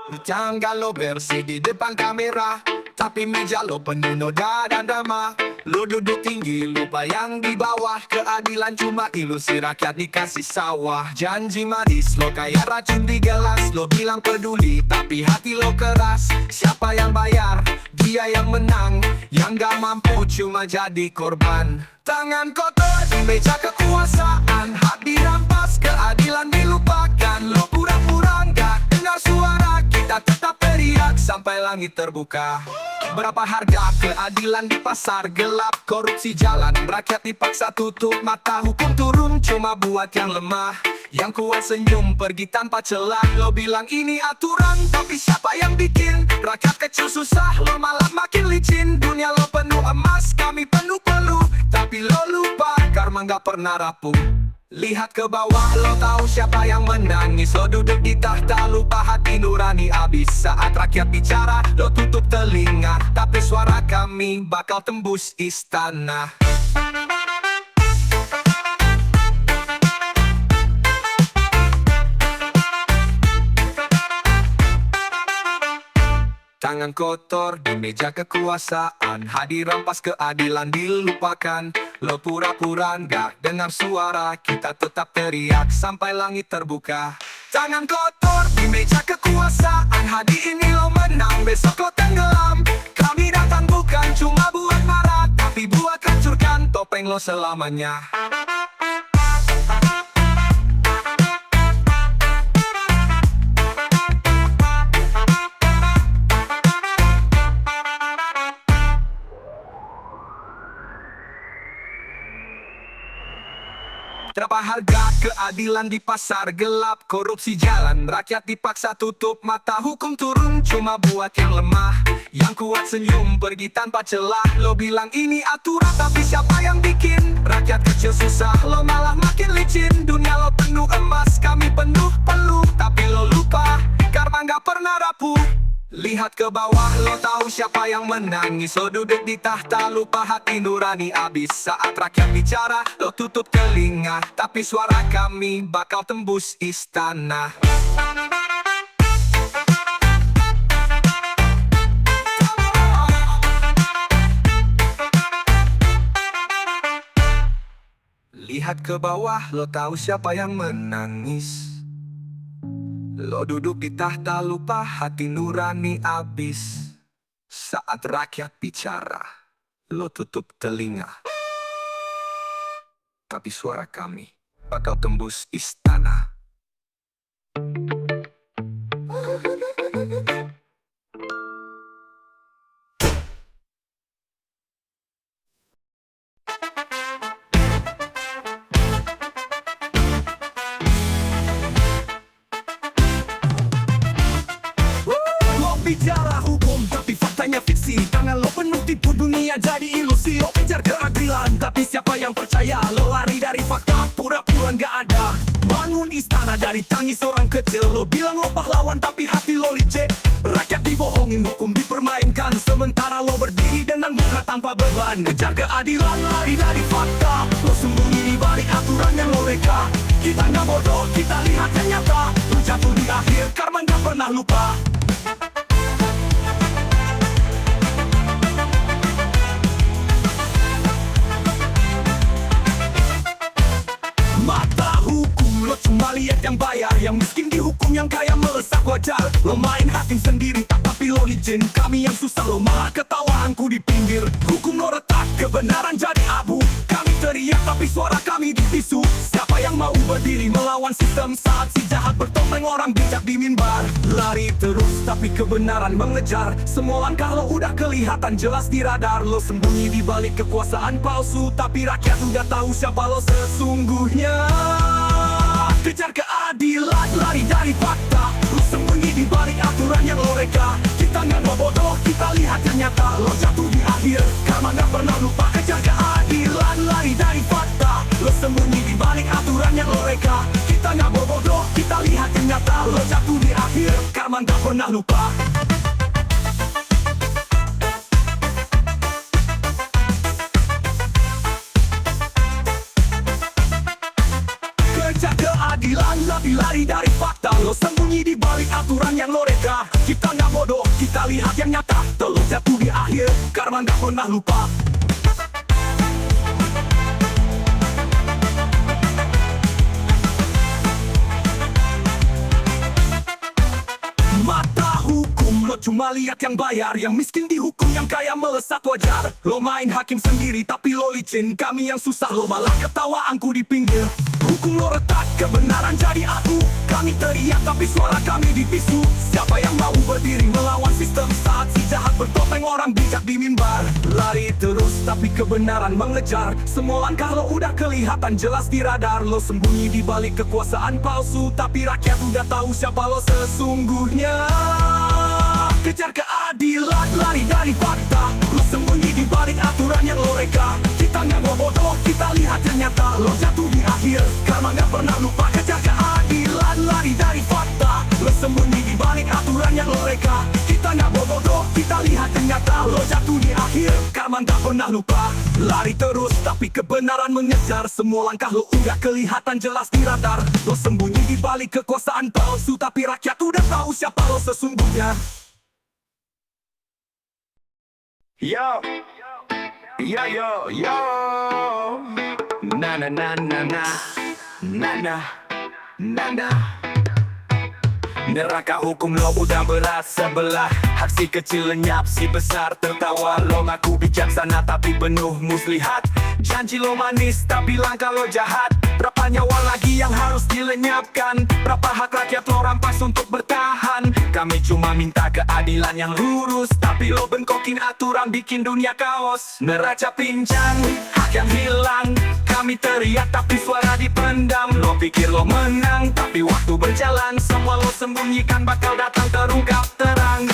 Jangan lo bersih di depan kamera, tapi meja lo penuh noda dan drama. Lo duduk tinggi, lupa yang di bawah. Keadilan cuma ilusi, rakyat dikasih sawah. Janji manis, lo kayak racun di gelas. Lo bilang peduli, tapi hati lo keras. Siapa yang bayar? Dia yang menang. Yang gak mampu cuma jadi korban. Tangan kotor di meja kekuasaan, hak dirampas, keadilan dilupakan. Lo pura-pura gak dengar suara, kita tetap teriak sampai langit terbuka. Berapa harga keadilan di pasar gelap? Korupsi jalan, rakyat dipaksa tutup mata. Hukum turun cuma buat yang lemah. Yang kuat senyum pergi tanpa celah. Lo bilang ini aturan, tapi siapa yang bikin? Rakyat kecil susah, lo malah makin licin. Dunia lo penuh emas, kami penuh peluh. Tapi lo lupa, karma gak pernah rapuh. Lihat ke bawah, lo tahu siapa yang menangis. Lo duduk di tahta, lupa hati nurani abis. Saat rakyat bicara, lo tutup telinga. Tapi suara kami bakal tembus istana. Tangan kotor di meja kekuasaan, hak dirampas, keadilan dilupakan. Lo pura-pura gak dengar suara, kita tetap teriak sampai langit terbuka. Tangan kotor di meja kekuasaan, hari ini lo menang, besok lo tenggelam. Kami datang bukan cuma buat marah, tapi buat hancurkan topeng lo selamanya. Berapa harga keadilan di pasar gelap? Korupsi jalan, rakyat dipaksa tutup mata. Hukum turun cuma buat yang lemah. Yang kuat senyum pergi tanpa celah. Lo bilang ini aturan, tapi siapa yang bikin? Rakyat kecil susah, lo malah makin licin. Dunia lo penuh emas, kami penuh peluh. Tapi lo lupa, karma gak pernah rapuh. Lihat ke bawah, lo tahu siapa yang menangis. Lo duduk di tahta, lupa hati nurani abis. Saat rakyat bicara, lo tutup telinga. Tapi suara kami bakal tembus istana. Lihat ke bawah, lo tahu siapa yang menangis. Lo duduk di tahta, lupa hati nurani abis. Saat rakyat bicara, lo tutup telinga. Tapi suara kami bakal tembus istana. Bicara hukum tapi faktanya fiksi. Tangan lo penuh tipu, dunia jadi ilusi. Lo kejar keadilan tapi siapa yang percaya? Lo lari dari fakta, pura-pura gak ada. Bangun istana dari tangis orang kecil. Lo bilang lo pahlawan tapi hati lo licik. Rakyat dibohongin, hukum dipermainkan. Sementara lo berdiri dengan muka tanpa beban. Kejar keadilan, lari dari fakta. Lo sembunyi di balik aturan yang lo reka. Kita gak bodoh, kita lihat yang nyata. Lo jatuh di akhir, karma gak pernah lupa. Cuma lihat yang bayar, yang miskin dihukum, yang kaya melesak wajar. Lo main hakim sendiri tapi lo licin. Kami yang susah lo malah ketawaanku di pinggir. Hukum lo retak, kebenaran jadi abu. Kami teriak tapi suara kami dibisu. Siapa yang mau berdiri melawan sistem saat si jahat bertopeng orang bijak di mimbar? Lari terus tapi kebenaran mengejar. Semua langkah lo udah kelihatan jelas di radar. Lo sembunyi di balik kekuasaan palsu, tapi rakyat udah tahu siapa lo sesungguhnya. Kejar keadilan, lari dari fakta. Lo sembunyi di balik aturan yang lo reka. Kita gak mau bodoh, kita lihat yang nyata. Lo jatuh di akhir, karma gak pernah lupa. Kejar keadilan, lari dari fakta. Lo sembunyi di balik aturan yang lo reka. Kita gak mau bodoh, kita lihat yang nyata. Lo jatuh di akhir, karma gak pernah lupa. Kejar keadilan, lari dari fakta. Lo sembunyi di balik aturan yang lo reka. Kita nggak bodoh, kita lihat yang nyata. Telur jatuh di akhir, karma nggak pernah lupa. Mata hukum, lo cuma lihat yang bayar. Yang miskin dihukum, yang kaya melesat wajar. Lo main hakim sendiri tapi lo licin. Kami yang susah lo malah ketawa angku di pinggir. Hukum lo retak, kebenaran jadi aku. Kami teriak tapi suara kami dibisu. Siapa yang mau berdiri melawan sistem saat si jahat bertopeng orang bijak di mimbar? Lari terus tapi kebenaran mengejar. Semua langkah lo udah kelihatan jelas di radar. Lo sembunyi di balik kekuasaan palsu, tapi rakyat udah tahu siapa lo sesungguhnya. Kejar keadilan, lari dari fakta. Lo sembunyi di balik aturan yang lo reka. Kita nggak mau bodoh, kita lihat yang nyata. Lo jatuh di akhir, karma nggak pernah lupa. Kejar keadilan, lari dari fakta. Lo sembunyi di balik aturan yang lo reka. Kita nggak mau bodoh, kita lihat yang nyata. Lo jatuh di akhir, karma nggak pernah lupa. Lari terus, tapi kebenaran mengejar. Semua langkah lo udah kelihatan jelas di radar. Lo sembunyi di balik kekuasaan palsu, tapi rakyat udah tahu siapa lo sesungguhnya. Yo, yo, yo, yo, na na na na na, na na, na na. Neraka hukum lo udah berat sebelah. Hak si kecil lenyap, si besar tertawa. Lo ngaku bijaksana tapi penuh muslihat. Janji lo manis tapi langkah lo jahat. Berapa nyawa lagi yang harus dilenyapkan? Berapa hak rakyat lo rampas untuk bertahan? Kami cuma minta keadilan yang lurus, tapi lo bengkokin aturan bikin dunia kaos. Neraca pincang, hak yang hilang. Kami teriak tapi suara dipendam. Lo pikir lo menang, tapi waktu berjalan. Semua lo sembunyikan bakal datang terungkap terang.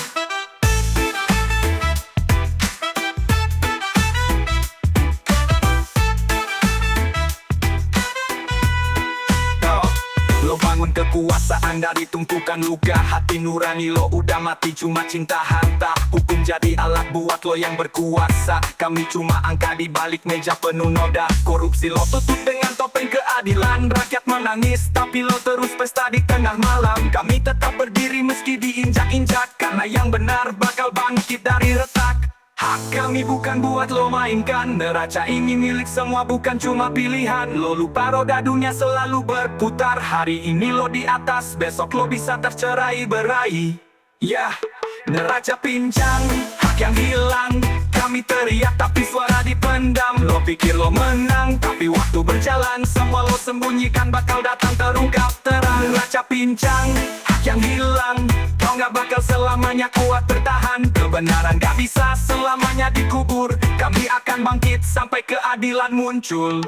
Lo bangun kekuasaan dari tumpukan luka. Hati nurani lo udah mati cuma cinta harta. Hukum jadi alat buat lo yang berkuasa. Kami cuma angka di balik meja penuh noda. Korupsi lo tutup dengan topeng keadilan. Rakyat menangis tapi lo terus pesta di tengah malam. Kami tetap berdiri meski diinjak-injak, karena yang benar bakal bangkit dari retak. Hak kami bukan buat lo mainkan. Neraca ini milik semua bukan cuma pilihan. Lo lupa roda dunia selalu berputar. Hari ini lo di atas, besok lo bisa tercerai berai. Ya, neraca pincang, hak yang hilang. Kami teriak tapi suara dipendam. Lo pikir lo menang, tapi waktu berjalan. Semua lo sembunyikan bakal datang terungkap terang. Neraca pincang, hak yang hilang. Kau gak bakal selamanya kuat bertahan. Kebenaran gak bisa selamanya dikubur. Kami akan bangkit sampai keadilan muncul.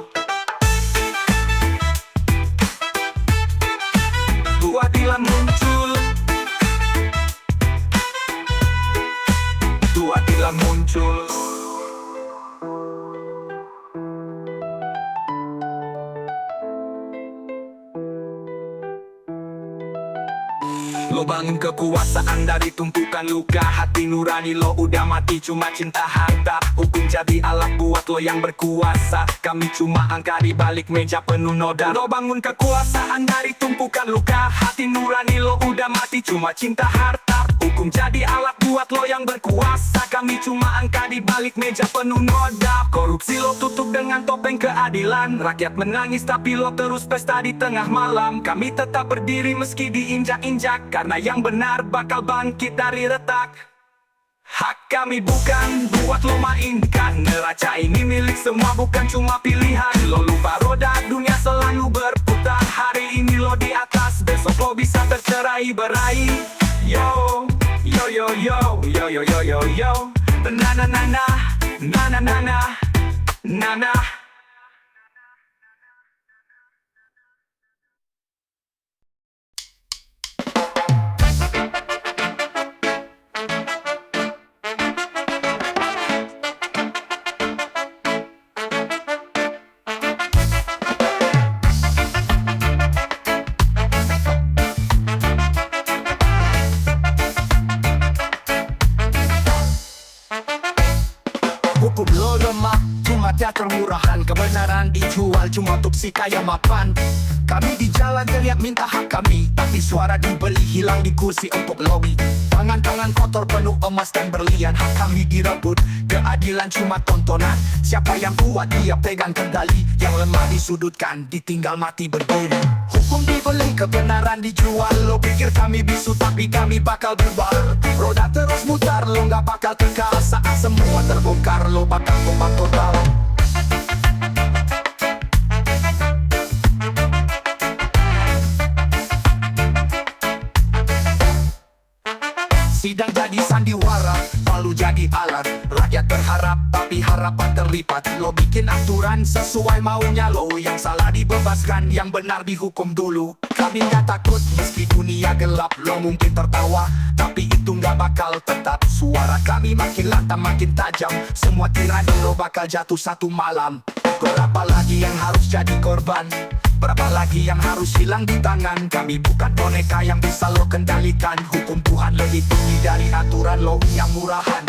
Keadilan muncul. Keadilan muncul. Lo bangun kekuasaan dari tumpukan luka. Hati nurani lo udah mati cuma cinta harta. Hukum jadi alat buat lo yang berkuasa. Kami cuma angka di balik meja penuh noda. Lo bangun kekuasaan dari tumpukan luka. Hati nurani lo udah mati cuma cinta harta. Hukum jadi alat buat lo yang berkuasa. Kami cuma angka di balik meja penuh noda. Korupsi lo tutup dengan topeng keadilan. Rakyat menangis tapi lo terus pesta di tengah malam. Kami tetap berdiri meski diinjak-injak, karena yang benar bakal bangkit dari retak. Hak kami bukan buat lo mainkan. Neraca ini milik semua bukan cuma pilihan. Lo lupa roda dunia selalu berputar. Hari ini lo di atas, besok lo bisa tercerai berai. Yo, yo yo yo, yo yo yo yo yo. Na na na na, na na na na, na na. Hukum lo lemah, cuma teater murahan. Kebenaran dijual cuma untuk si kaya mapan. Kami di jalan teriak minta hak kami, tapi suara dibeli, hilang di kursi untuk lobby. Tangan-tangan kotor penuh emas dan berlian, hak kami direbut, keadilan cuma tontonan. Siapa yang kuat dia pegang kendali, yang lemah disudutkan, ditinggal mati berdiri. Hukum dibeli, kebenaran dijual. Lo pikir kami bisu tapi kami bakal berubah. Roda terus mutar, lo gak bakal kekal. Saat semua terbongkar, lo bakal tumbang total. Sidang jadi sandiwara, lalu jadi alat. Rakyat berharap, tapi harapan terlipat. Lo bikin aturan sesuai maunya lo. Yang salah dibebaskan, yang benar dihukum dulu. Kami gak takut, meski dunia gelap. Lo mungkin tertawa, tapi itu gak bakal tetap. Suara kami makin lantang, makin tajam. Semua tirani lo bakal jatuh satu malam. Berapa lagi yang harus jadi korban? Berapa lagi yang harus hilang di tangan? Kami bukan boneka yang bisa lo kendalikan. Hukum Tuhan lebih tinggi dari aturan lo yang murahan.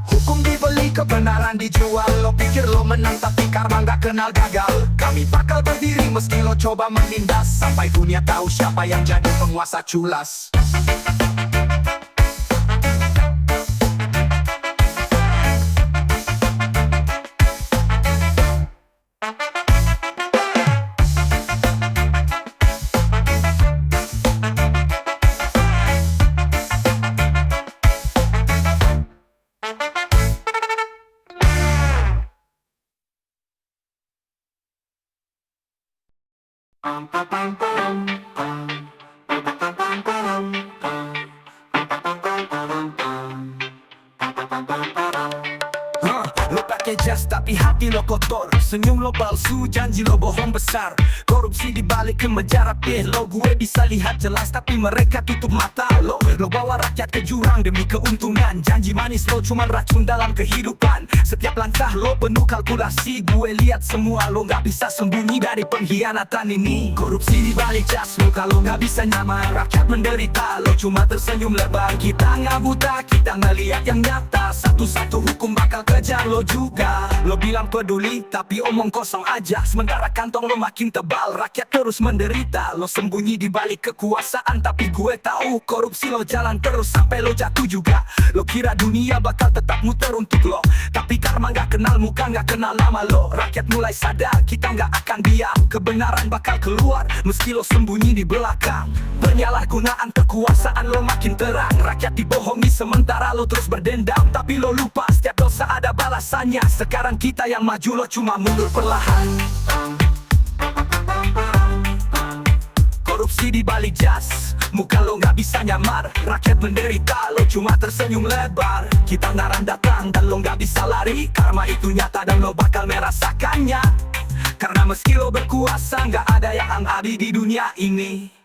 Hukum dibeli, kebenaran dijual. Lo pikir lo menang tapi karma gak kenal gagal. Kami bakal berdiri meski lo coba menindas, sampai dunia tahu siapa yang jadi penguasa culas. Lo pakai jas tapi hati lo kotor. Senyum lo palsu, janji lo bohong besar. Korupsi dibalik kemeja rapih lo. Gue bisa lihat jelas tapi mereka tutup mata lo. Lo bawa rakyat ke jurang demi keuntungan. Janji manis lo cuman racun dalam kehidupan. Setiap langkah lo penuh kalkulasi. Gue lihat semua, lo gak bisa sembunyi dari pengkhianatan ini. Korupsi dibalik jas lo, kalau gak bisa nyamar. Rakyat menderita, lo cuma tersenyum lebar. Kita gak buta, kita ngeliat yang nyata. Satu-satu hukum bakal kejar lo juga. Lo bilang peduli, tapi omong kosong aja. Sementara kantong lo makin tebal, rakyat terus menderita. Lo sembunyi di balik kekuasaan, tapi gue tahu korupsi lo jalan terus sampai lo jatuh juga. Lo kira dunia bakal tetap muter untuk lo, tapi karma gak kenal muka, gak kenal nama lo. Rakyat mulai sadar, kita gak akan diam. Kebenaran bakal keluar, meski lo sembunyi di belakang. Penyalahgunaan kekuasaan lo makin terang. Rakyat dibohongi sementara lo terus berdendam. Tapi lo lupa, setiap dosa ada balasannya. Sekarang kita yang maju, lo cuma mundur perlahan. Korupsi di balik jas, muka lo gak bisa nyamar. Rakyat menderita, lo cuma tersenyum lebar. Kita ngaran datang dan lo gak bisa lari. Karma itu nyata dan lo bakal merasakannya. Karena meski lo berkuasa, gak ada yang abadi di dunia ini.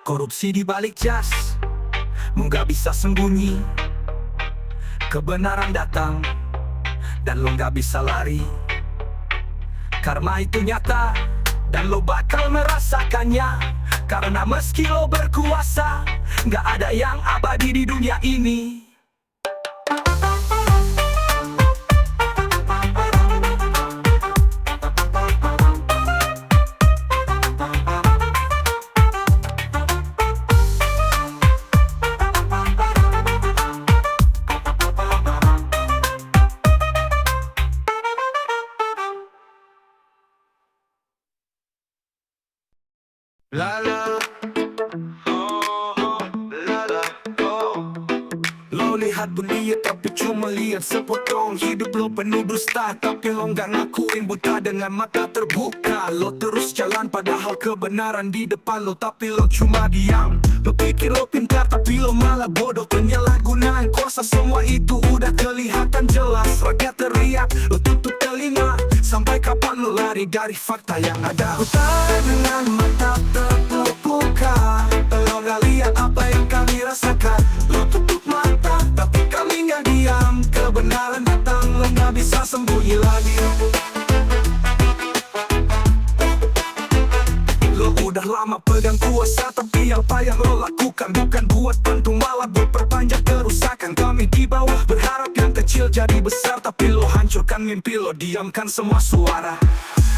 Korupsi di balik jas, mu gak bisa sembunyi. Kebenaran datang dan lo gak bisa lari. Karma itu nyata dan lo bakal merasakannya. Karena meski lo berkuasa, gak ada yang abadi di dunia ini. La la, la la, lo lihat dunia tapi cuma lihat sepotong. Hidup lo penuh dusta tapi lo gak ngakuin. Buta dengan mata terbuka, lo terus jalan padahal kebenaran di depan lo. Tapi lo cuma diam. Lo pikir lo pintar tapi lo malah bodoh. Penyalahgunaan kuasa, semua itu udah kelihatan jelas. Rakyat teriak, lo tutup telinga. Sampai kapan lo lari dari fakta yang ada? Buta dengan mata terbuka, lo gak lihat apa yang kami rasakan. tak sembunyi lagi. Lo udah lama pegang kuasa, tapi apa yang lo lakukan bukan buat bantu, malah berperpanjang kerusakan. Kami di bawah berharap yang kecil jadi besar, tapi lo hancurkan mimpi, lo diamkan semua suara.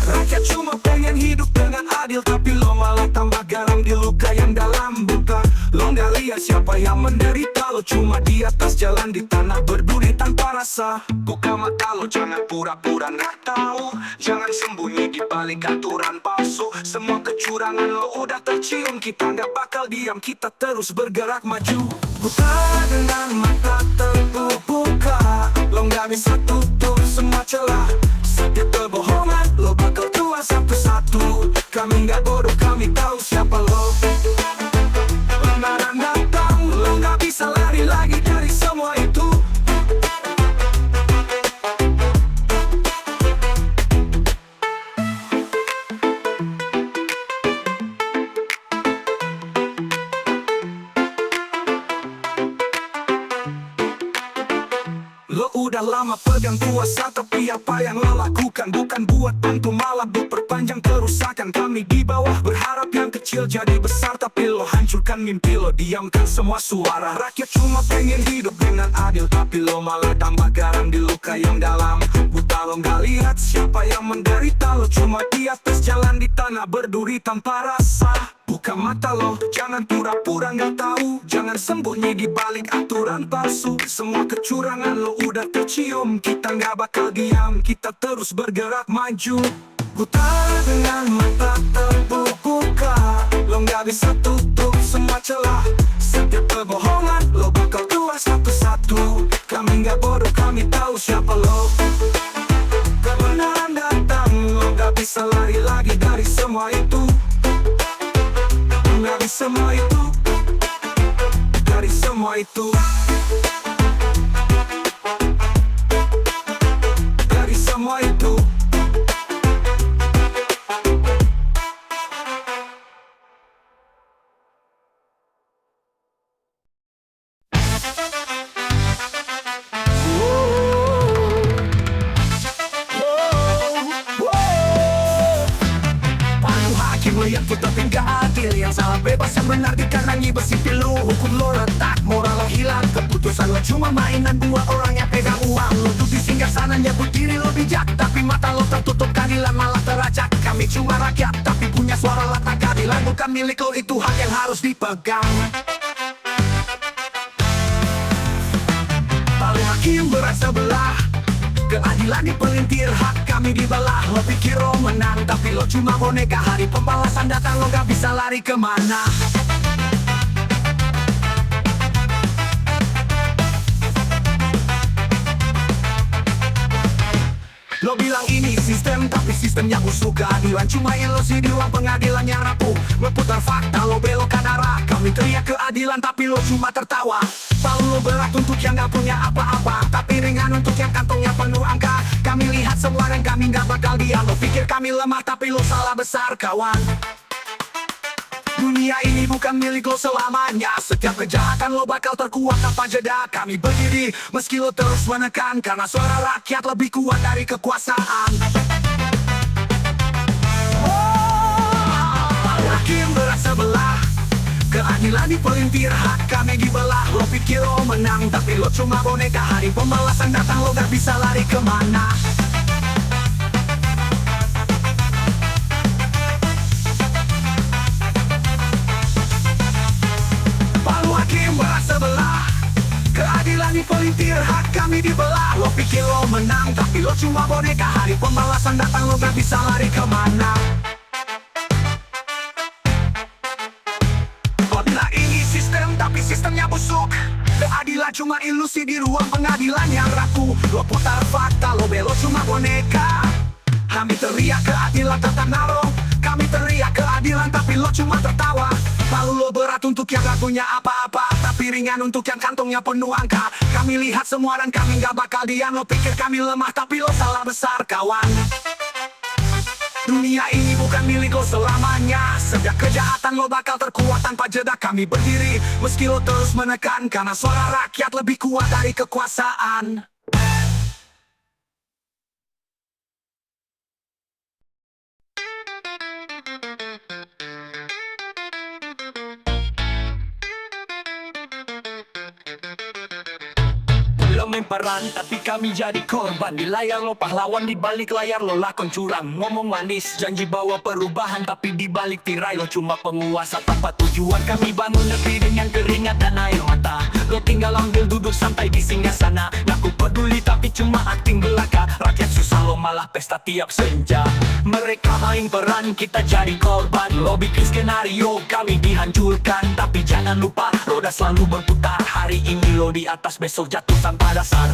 Rakyat cuma pengen hidup dengan adil, tapi lo malah tambah garam di luka yang dalam. Bukan lo nggak lihat siapa yang menderita, lo cuma di atas jalan di tanah berduri tanpa rasa. Buka mata lo, jangan pura-pura nggak tahu, jangan sembunyi di balik aturan palsu. Semua kecurangan lo udah tercium, kita nggak bakal diam, kita terus bergerak maju. Buka dengan mata terbuka, lo nggak bisa tutup semua celah. Setiap kebohongan lo bakal tua satu-satu. Kami nggak bodoh, kami tahu siapa lo. Kebenaran datang, lo nggak bisa lari lagi dari semua itu. Lo udah lama pegang kuasa, tapi apa yang lo lakukan bukan buat bantu, malah berperpanjang kerusakan. Kami di bawah berharap yang kecil jadi besar, tapi lo hancurkan mimpi, lo diamkan semua suara. Rakyat cuma pengen hidup dengan adil, tapi lo malah tambah garam di luka yang dalam. Buta lo nggak lihat siapa yang menderita, lo cuma di atas jalan di tanah berduri tanpa rasa. Buka mata lo, jangan pura-pura nggak tahu, jangan sembunyi di balik aturan palsu. Semua kecurangan lo udah tercium, kita nggak bakal diam, kita terus bergerak maju. Buta dengan mata terbuka, lo nggak bisa tutup semua celah. Setiap kebohongan lo bakal tua satu-satu. Kami nggak bodoh, kami tahu siapa lo. Kebenaran datang, lo nggak bisa lari lagi dari semua itu. Dari semua itu, dari semua itu, dari semua itu. Yang kita tinggal adil, yang salah bebas, yang benar dikanangi besi pilu. Hukum lo retak, moral lo hilang, keputusan lo cuma mainan buat orang yang pegang uang. Lo duduk di singgah sana nyebut diri lo bijak, tapi mata lo tertutup, keadilan malah teracak. Kami cuma rakyat, tapi punya suara lantang. Keadilan bukan milik lo, itu hak yang harus dipegang. Lalu hakim berasa belah, keadilan dipelintir, hak kami dibelah. Lo pikir lo menang, tapi lo cuma boneka. Hari pembalasan datang, lo gak bisa lari kemana. Lo bilang ini sistem, tapi sistemnya busuk. Keadilan cuma ilusi di ruang pengadilan yang rapuh. Berputar fakta, lo belokkan arah. Kami teriak keadilan, tapi lo cuma tertawa. Palu lo berat untuk yang gak punya apa-apa, tapi ringan untuk yang kantongnya penuh angka. Kami lihat semua dan kami gak bakal diam. Lo pikir kami lemah, tapi lo salah besar kawan. Dunia ini bukan milik lo selamanya. Setiap kejahatan lo bakal terkuak tanpa jeda. Kami berdiri meski lo terus menekan, karena suara rakyat lebih kuat dari kekuasaan. Hakim berasa belah, keadilan dipelintir, hak kami dibelah. Lo pikir lo menang, tapi lo cuma boneka. Hari pembalasan datang, lo gak bisa lari kemana. Berasa belah, keadilan dipelintir, hak kami dibelah. Lo pikir lo menang, tapi lo cuma boneka. Hari pembalasan datang, lo gak bisa lari kemana. Bila ini sistem, tapi sistemnya busuk. Keadilan cuma ilusi di ruang pengadilan yang rapuh. Lo putar fakta, lo belok cuma boneka. Kami teriak keadilan tentang naro. Kami teriak keadilan, tapi lo cuma tertawa. Lalu lo berat untuk yang gak punya apa-apa, tapi ringan untuk yang kantongnya penuh angka. Kami lihat semua dan kami gak bakal diam. Lo pikir kami lemah, tapi lo salah besar kawan. Dunia ini bukan milik lo selamanya. Setiap kejahatan lo bakal terkuat tanpa jeda. Kami berdiri meski lo terus menekan, karena suara rakyat lebih kuat dari kekuasaan. Lo main peran tapi kami jadi korban. Di layar lo pahlawan, di balik layar lo lakon curang. Ngomong manis, janji bawa perubahan, tapi di balik tirai lo cuma penguasa tanpa tujuan. Kami bangun negeri dengan keringat dan air mata. Lo tinggal ambil duduk santai di singgah sana. Ngaku peduli tapi cuma akting belaka. Rakyat susah lo malah pesta tiap senja. Mereka main peran, kita jadi korban. Lo bikin skenario, kami dihancurkan. Tapi jangan lupa, roda selalu berputar. Hari ini lo di atas, besok jatuh tanpa dasar.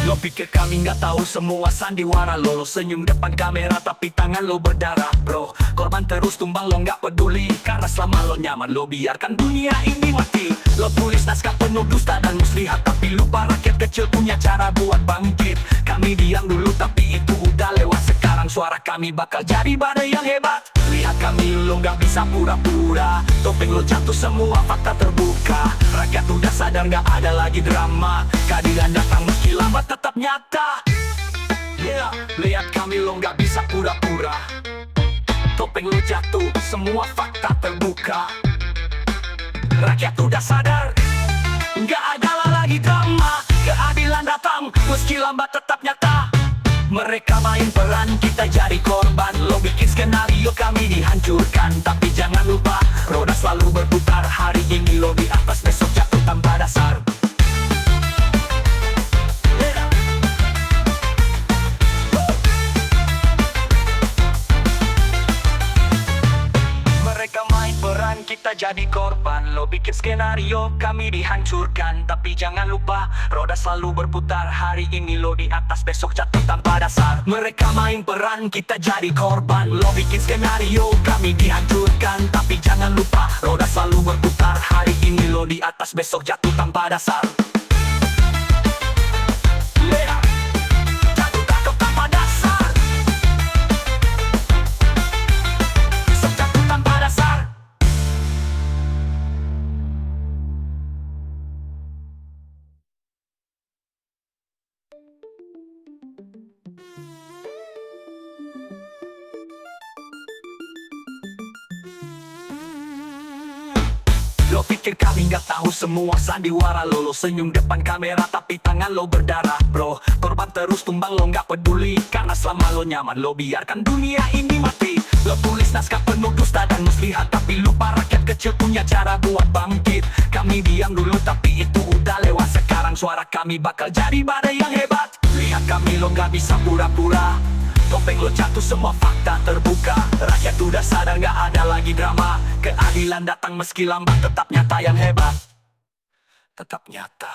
Lo pikir kami nggak tahu semua sandiwara lo. Lo senyum depan kamera tapi tangan lo berdarah bro. Korban terus tumbang, lo nggak peduli. Karena selama lo nyaman, lo biarkan dunia ini mati. Lo tulis naskah penuh dusta dan muslihat, tapi lupa rakyat kecil punya cara buat bangkit. Kami diam dulu tapi itu udah lewat. Sekarang suara kami bakal jadi badai yang hebat. Lihat kami, lo nggak bisa pura-pura. Topeng lo jatuh, semua fakta terbuka. Rakyat udah sadar nggak ada lagi drama. Keadilan datang meski lambat tetap nyata. Yeah, lihat kami, lo nggak bisa pura-pura. Topeng lo jatuh, semua fakta terbuka. Rakyat udah sadar, nggak ada lagi drama. Keadilan datang, meski lambat tetap nyata. Mereka main peran, kita jadi korban. Lo bikin skenario, kami dihancurkan. Tapi jangan lupa, roda selalu berputar. Hari ini lo di atas, besok jatuh tanpa dasar. Mereka main peran, kita jadi korban. Lo bikin skenario, kami dihancurkan. Tapi jangan lupa, roda selalu berputar. Hari ini lo di atas, besok jatuh tanpa dasar. Mereka main peran, kita jadi korban. Lo bikin skenario, kami dihancurkan. Tapi jangan lupa, roda selalu berputar. Hari ini lo di atas, besok jatuh tanpa dasar. Jatuh tanpa dasar. Besok jatuh tanpa dasar. Lo pikir kami nggak tahu semua sandiwara lo. Lo senyum depan kamera tapi tangan lo berdarah bro. Korban terus tumbang, lo nggak peduli. Karena selama lo nyaman, lo biarkan dunia ini mati. Lo tulis naskah penuh dusta dan muslihat, tapi lupa rakyat kecil punya cara buat bangkit. Kami diam dulu tapi itu udah lewat. Sekarang suara kami bakal jadi badai yang hebat. Lihat kami, lo nggak bisa pura-pura. Topeng lo jatuh, semua fakta terbuka. Rakyat udah sadar, nggak ada lagi drama. Keadilan datang meski lambat, tetap nyata yang hebat. Tetap nyata.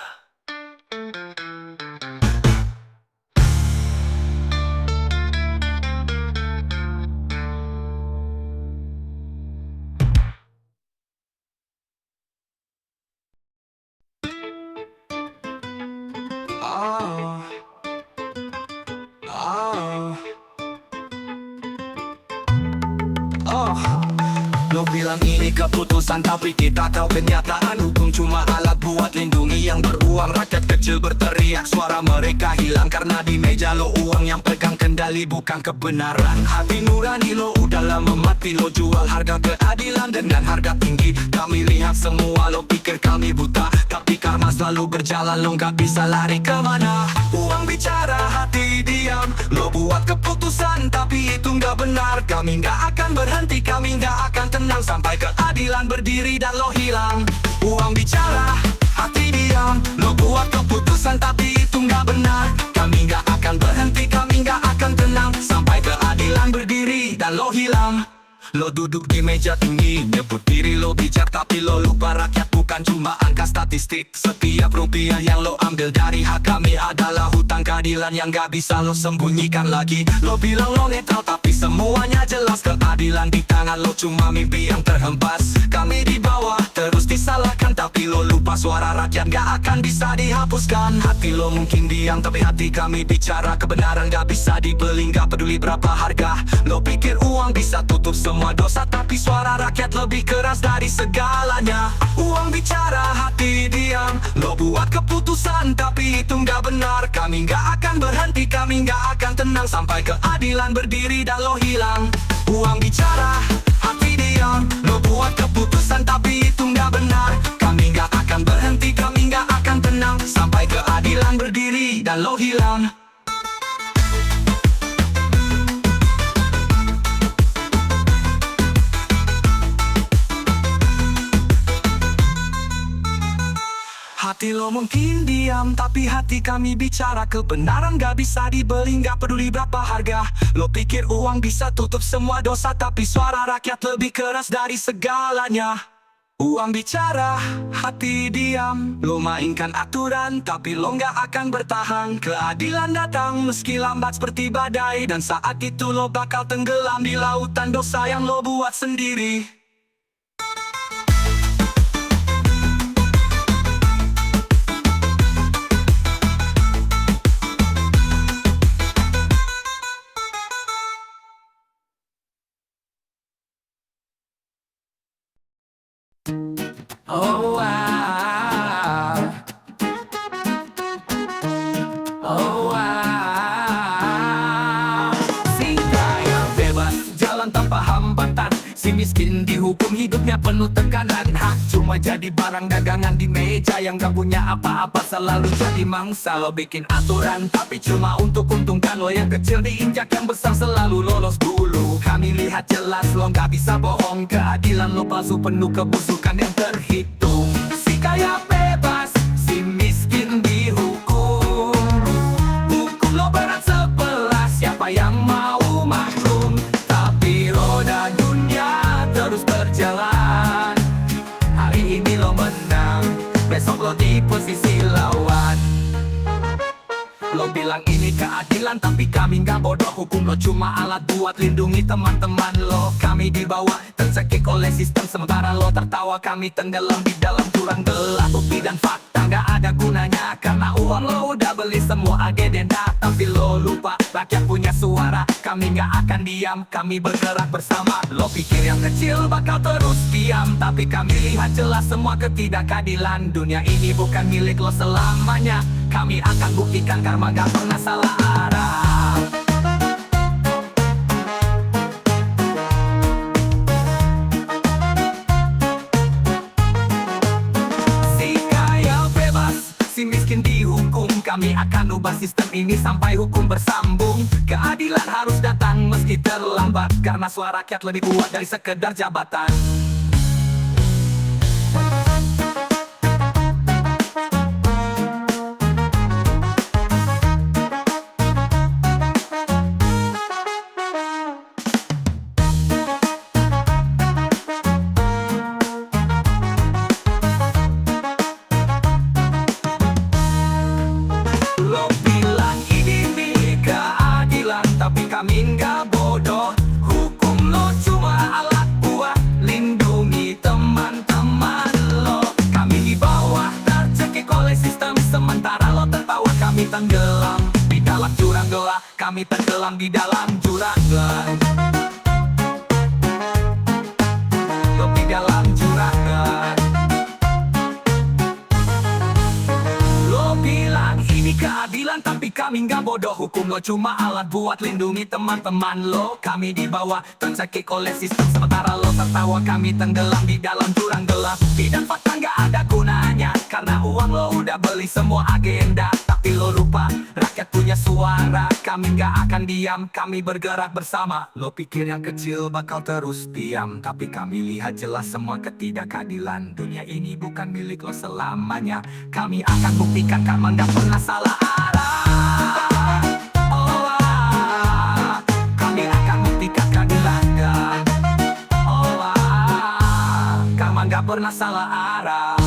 Lo bilang ini keputusan, tapi kita tahu kenyataan. Hukum cuma alat buat lindungi yang beruang. Rakyat kecil berteriak, suara mereka hilang. Karena di meja lo uang yang pegang kendali, bukan kebenaran. Hati nurani lo udah lama mati. Lo jual harga keadilan dengan harga tinggi. Kami lihat semua, lo pikir kami buta. Tapi karma selalu berjalan, lo gak bisa lari kemana. Uang bicara, hati diam. Lo buat keputusan, tapi itu gak benar. Kami gak akan berhenti, kami gak akan tenang sampai keadilan berdiri dan lo hilang. Uang bicara, hati diam. Lo buat keputusan tapi itu nggak benar. Kami nggak akan berhenti, kami nggak akan tenang sampai keadilan berdiri dan lo hilang. Lo duduk di meja tinggi, nyebut diri lo bijak, tapi lo lupa rakyat bukan cuma angka statistik. Setiap rupiah yang lo ambil dari hak kami adalah hutang keadilan yang gak bisa lo sembunyikan lagi. Lo bilang lo netral tapi semuanya jelas. Keadilan di tangan lo cuma mimpi yang terhempas. Kami di bawah terus disalahkan, tapi lo lupa suara rakyat gak akan bisa dihapuskan. Hati lo mungkin diam tapi hati kami bicara. Kebenaran gak bisa dibeli, gak peduli berapa harga. Lo pikir uang bisa tutup semua dosa, tapi suara rakyat lebih keras dari segalanya. Uang bicara, hati diam. Lo buat buat keputusan tapi itu nggak benar. Kami nggak akan berhenti, kami nggak akan tenang sampai keadilan berdiri dan lo hilang. Uang bicara, hati diam. Lo buat keputusan tapi itu nggak benar. Kami nggak akan berhenti, kami nggak akan tenang sampai keadilan berdiri dan lo hilang. Hati lo mungkin diam, tapi hati kami bicara. Kebenaran gak bisa dibeli, gak peduli berapa harga. Lo pikir uang bisa tutup semua dosa, tapi suara rakyat lebih keras dari segalanya. Uang bicara, hati diam. Lo mainkan aturan, tapi lo gak akan bertahan. Keadilan datang meski lambat seperti badai, dan saat itu lo bakal tenggelam di lautan dosa yang lo buat sendiri. Oh wow. Oh wow. Si kaya bebas jalan tanpa hambatan, si miskin dihukum hidupnya penuh tekanan. Hak cuma jadi barang dagangan di meja, yang gak punya apa-apa selalu jadi mangsa. Lo bikin aturan tapi cuma untuk untungkan lo, yang kecil diinjak, yang besar selalu lolos dulu. Kami lihat jelas lo gak bisa bohong, keadilan lo palsu penuh kebusukan yang terhitung. Si kaya bebas, si miskin dihukum. Hukum lo berat sebelah, siapa yang mau maklum? Tapi roda dunia terus berjalan. Hari ini lo menang, besok lo di posisi lawan. Lo bilang ini keadilan tapi kami nggak bodoh. Hukum lo cuma alat buat lindungi teman-teman lo. Kami di bawah tercekik oleh sistem, sementara lo tertawa. Kami tenggelam di dalam jurang gelap. Bukti dan fakta nggak ada gunanya, karena uang lo udah beli semua agenda. Tapi lo lupa rakyat punya suara. Kami nggak akan diam, kami bergerak bersama. Lo pikir yang kecil bakal terus diam, tapi kami lihat jelas semua ketidakadilan. Dunia ini bukan milik lo selamanya. Kami akan buktikan karma gak pernah salah arah. Si kaya bebas, si miskin dihukum. Kami akan ubah sistem ini sampai hukum bersambung. Keadilan harus datang meski terlambat, karena suara rakyat lebih kuat dari sekedar jabatan. Tapi kami nggak bodoh. Hukum lo cuma alat buat lindungi teman-teman lo. Kami di bawah tercekik oleh sistem, sementara lo tertawa. Kami tenggelam di dalam jurang gelap. Kami tenggelam di dalam jurang gelap. Lo di dalam jurang gelap. Lo bilang ini keadilan tapi kami nggak bodoh. Hukum lo cuma alat buat lindungi teman-teman lo. Kami di bawah tercekik oleh sistem, sementara lo tertawa. Kami tenggelam di dalam jurang gelap. Bukti dan fakta nggak ada gunanya, karena uang lo udah beli semua agenda. Tapi lo lupa rakyat punya suara. Kami nggak akan diam, kami bergerak bersama. Lo pikir yang kecil bakal terus diam, tapi kami lihat jelas semua ketidakadilan. Dunia ini bukan milik lo selamanya. Kami akan buktikan karma nggak pernah salah arah. Kami akan buktikan keadilan. Karma nggak pernah salah arah.